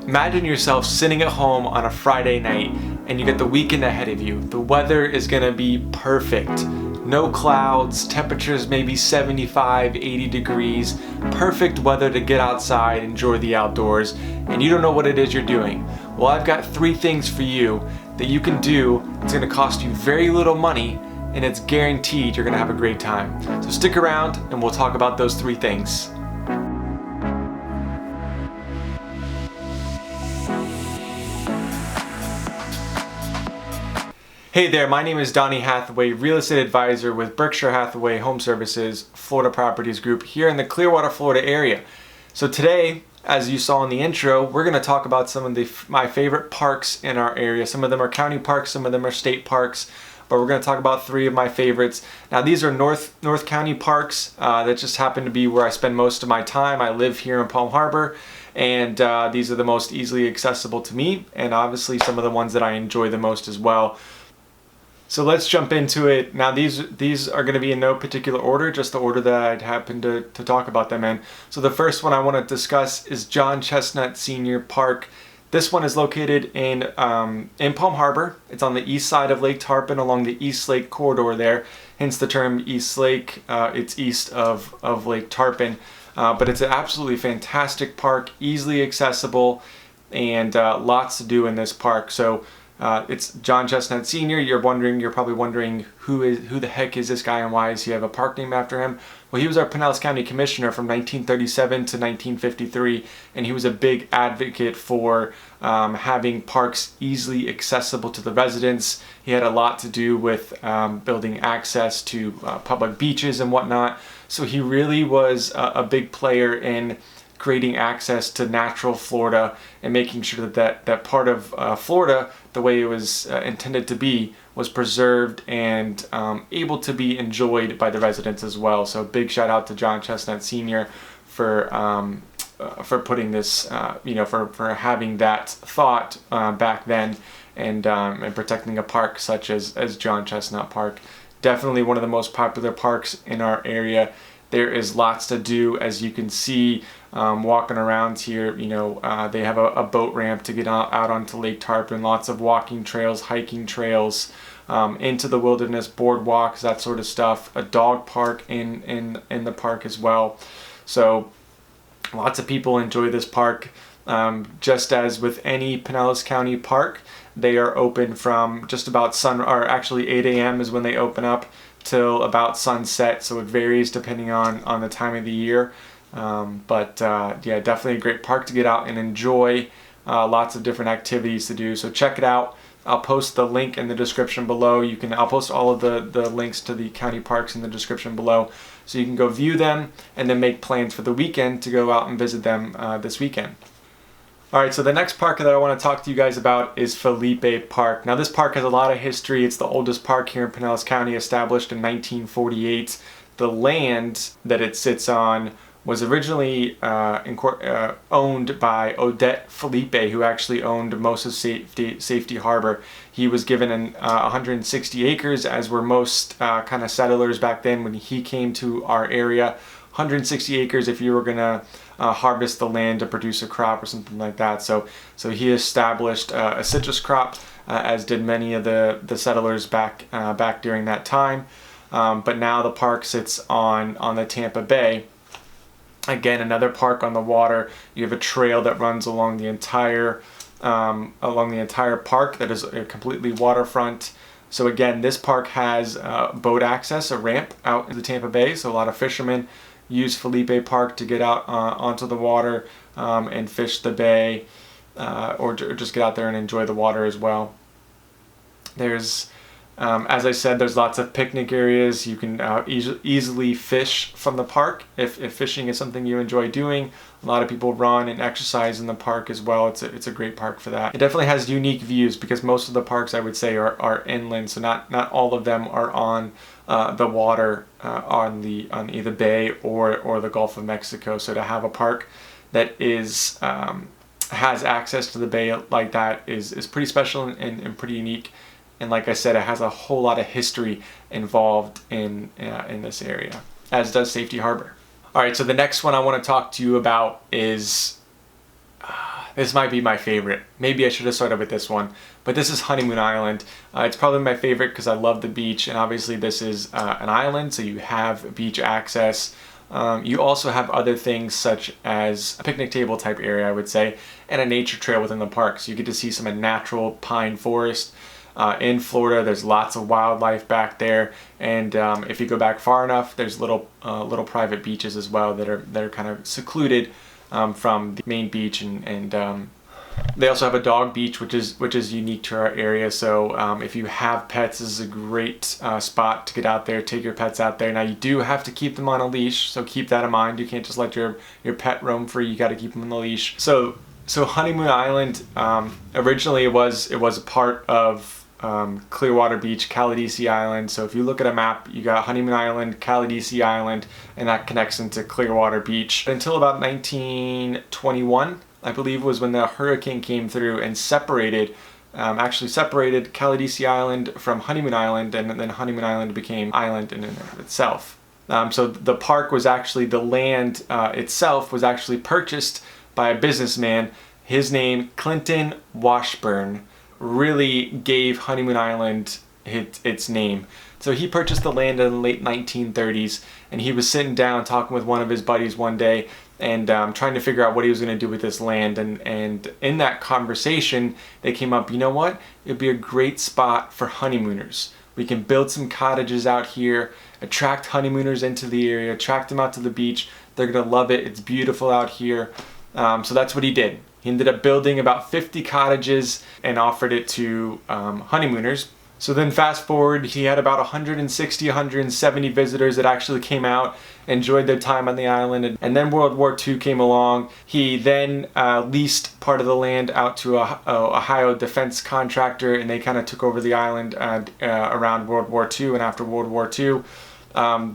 Imagine yourself sitting at home on a Friday night and you get the weekend ahead of you. The weather is gonna be perfect. No clouds, temperatures maybe 75, 80 degrees, perfect weather to get outside, enjoy the outdoors, and you don't know what it is you're doing. Well, I've got 3 things for you that you can do. It's gonna cost you very little money and it's guaranteed you're gonna have a great time. So stick around and we'll talk about those 3 things. Hey there, my name is Donnie Hathaway, real estate advisor with Berkshire Hathaway Home Services, Florida Properties Group here in the Clearwater, Florida area. So today, as you saw in the intro, we're going to talk about some of my favorite parks in our area. Some of them are county parks, some of them are state parks, but we're going to talk about 3 of my favorites. Now these are North County parks that just happen to be where I spend most of my time. I live here in Palm Harbor, and these are the most easily accessible to me, and obviously some of the ones that I enjoy the most as well. So let's jump into it. Now these are going to be in no particular order, just the order that I'd happen to talk about them in. So the first one I want to discuss is John Chestnut Senior Park. This one is located in Palm Harbor. It's on the east side of Lake Tarpon along the East Lake corridor there, hence the term East Lake. It's east of Lake Tarpon, but it's an absolutely fantastic park, easily accessible, and lots to do in this park. So it's John Chestnut Senior. You're probably wondering who the heck is this guy and why does he have a park named after him? Well, he was our Pinellas County Commissioner from 1937 to 1953, and he was a big advocate for having parks easily accessible to the residents. He had a lot to do with building access to public beaches and whatnot. So he really was a big player in creating access to natural Florida and making sure that part of Florida, the way it was intended to be, was preserved and able to be enjoyed by the residents as well. So big shout out to John Chestnut Senior for putting this, for having that thought back then, and protecting a park such as John Chestnut Park. Definitely one of the most popular parks in our area. There is lots to do, as you can see walking around here. They have a boat ramp to get out onto Lake Tarpon, lots of walking trails, hiking trails, into the wilderness, boardwalks, that sort of stuff. A dog park in the park as well. So lots of people enjoy this park. Just as with any Pinellas County park, they are open from just about 8 a.m. is when they open up, till about sunset, so it varies depending on the time of the year. Yeah, definitely a great park to get out and enjoy. Lots of different activities to do, so check it out. I'll post the link in the description below. I'll post all of the links to the county parks in the description below, so you can go view them and then make plans for the weekend to go out and visit them this weekend. Alright, so the next park that I want to talk to you guys about is Felipe Park. Now this park has a lot of history. It's the oldest park here in Pinellas County, established in 1948. The land that it sits on was originally owned by Odette Felipe, who actually owned most of Safety Harbor. He was given 160 acres, as were most kind of settlers back then when he came to our area. 160 acres if you were going to harvest the land to produce a crop or something like that. So he established a citrus crop, as did many of the settlers back during that time. But now the park sits on the Tampa Bay. Again, another park on the water. You have a trail that runs along the entire park that is completely waterfront. So again, this park has boat access, a ramp out in the Tampa Bay. So a lot of fishermen use Felipe Park to get out onto the water and fish the bay, or just get out there and enjoy the water as well. There's, as I said, there's lots of picnic areas. You can easily fish from the park if fishing is something you enjoy doing. A lot of people run and exercise in the park as well. It's a great park for that. It definitely has unique views because most of the parks, I would say, are inland, so not all of them are on the water, on either bay or the Gulf of Mexico. So to have a park that has access to the bay like that is pretty special and pretty unique. And like I said, it has a whole lot of history involved in this area, as does Safety Harbor. All right, so the next one I want to talk to you about is This might be my favorite. Maybe I should have started with this one, but this is Honeymoon Island. It's probably my favorite because I love the beach, and obviously this is an island, so you have beach access. You also have other things such as a picnic table type area, I would say, and a nature trail within the park. So you get to see some natural pine forest. In Florida, there's lots of wildlife back there, and if you go back far enough, there's little private beaches as well that are kind of secluded from the main beach, and they also have a dog beach, which is unique to our area. So if you have pets, this is a great spot to get out there, take your pets out there. Now you do have to keep them on a leash, so keep that in mind. You can't just let your pet roam free. You got to keep them on the leash. So Honeymoon Island, originally it was a part of Clearwater Beach, Caladesi Island. So if you look at a map, you got Honeymoon Island, Caladesi Island, and that connects into Clearwater Beach. Until about 1921, I believe, was when the hurricane came through and actually separated Caladesi Island from Honeymoon Island, and then Honeymoon Island became island in and of itself. So the park was actually, the land itself was actually purchased by a businessman. His name, Clinton Washburn, really gave Honeymoon Island its name. So he purchased the land in the late 1930s, and he was sitting down talking with one of his buddies one day and trying to figure out what he was going to do with this land. And in that conversation, they came up, you know what? It'd be a great spot for honeymooners. We can build some cottages out here, attract honeymooners into the area, attract them out to the beach. They're going to love it. It's beautiful out here. So that's what he did. He ended up building about 50 cottages and offered it to honeymooners. So then fast forward, he had about 160, 170 visitors that actually came out, enjoyed their time on the island. And then World War II came along. He then leased part of the land out to a Ohio defense contractor, and they kind of took over the island around World War II. And after World War II,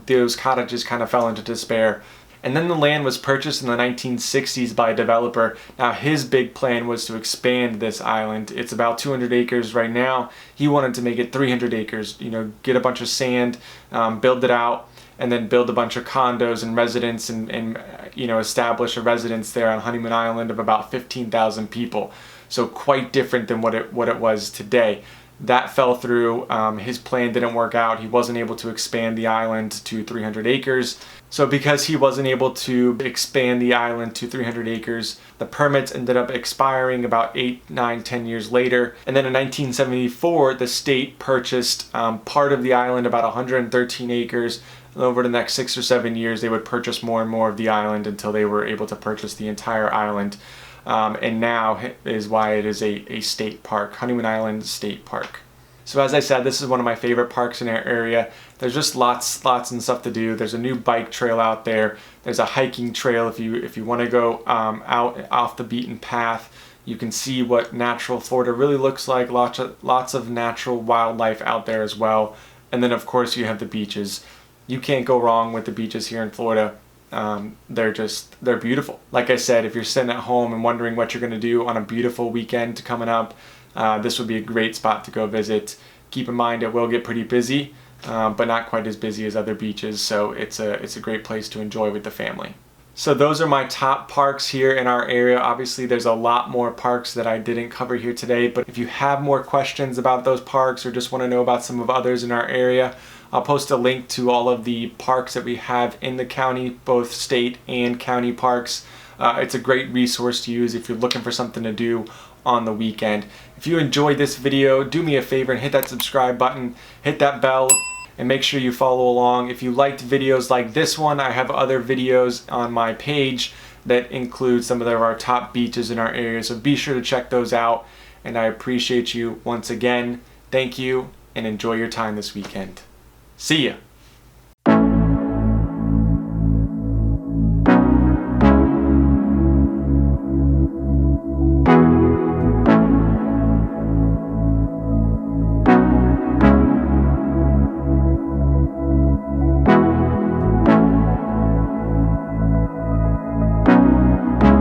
those cottages kind of fell into despair. And then the land was purchased in the 1960s by a developer. Now his big plan was to expand this island. It's about 200 acres right now. He wanted to make it 300 acres, get a bunch of sand, build it out, and then build a bunch of condos and residents and establish a residence there on Honeymoon Island of about 15,000 people. So quite different than what it was today. That fell through. His plan didn't work out. He wasn't able to expand the island to 300 acres. So because he wasn't able to expand the island to 300 acres, the permits ended up expiring about 8, 9, 10 years later. And then in 1974, the state purchased part of the island, about 113 acres. And over the next 6 or 7 years, they would purchase more and more of the island until they were able to purchase the entire island. And now is why it is a state park, Honeymoon Island State Park. So as I said, this is one of my favorite parks in our area. There's just lots and stuff to do. There's a new bike trail out there. There's a hiking trail if you want to go out off the beaten path. You can see what natural Florida really looks like. Lots of natural wildlife out there as well. And then of course you have the beaches. You can't go wrong with the beaches here in Florida. They're beautiful. Like I said, if you're sitting at home and wondering what you're going to do on a beautiful weekend coming up, this would be a great spot to go visit. Keep in mind it will get pretty busy, but not quite as busy as other beaches, so it's a great place to enjoy with the family. So those are my top parks here in our area. Obviously there's a lot more parks that I didn't cover here today, but if you have more questions about those parks or just want to know about some of others in our area, I'll post a link to all of the parks that we have in the county, both state and county parks. It's a great resource to use if you're looking for something to do on the weekend. If you enjoyed this video, do me a favor and hit that subscribe button, hit that bell, and make sure you follow along. If you liked videos like this one, I have other videos on my page that include some of our top beaches in our area, so be sure to check those out. And I appreciate you once again. Thank you, and enjoy your time this weekend. See ya!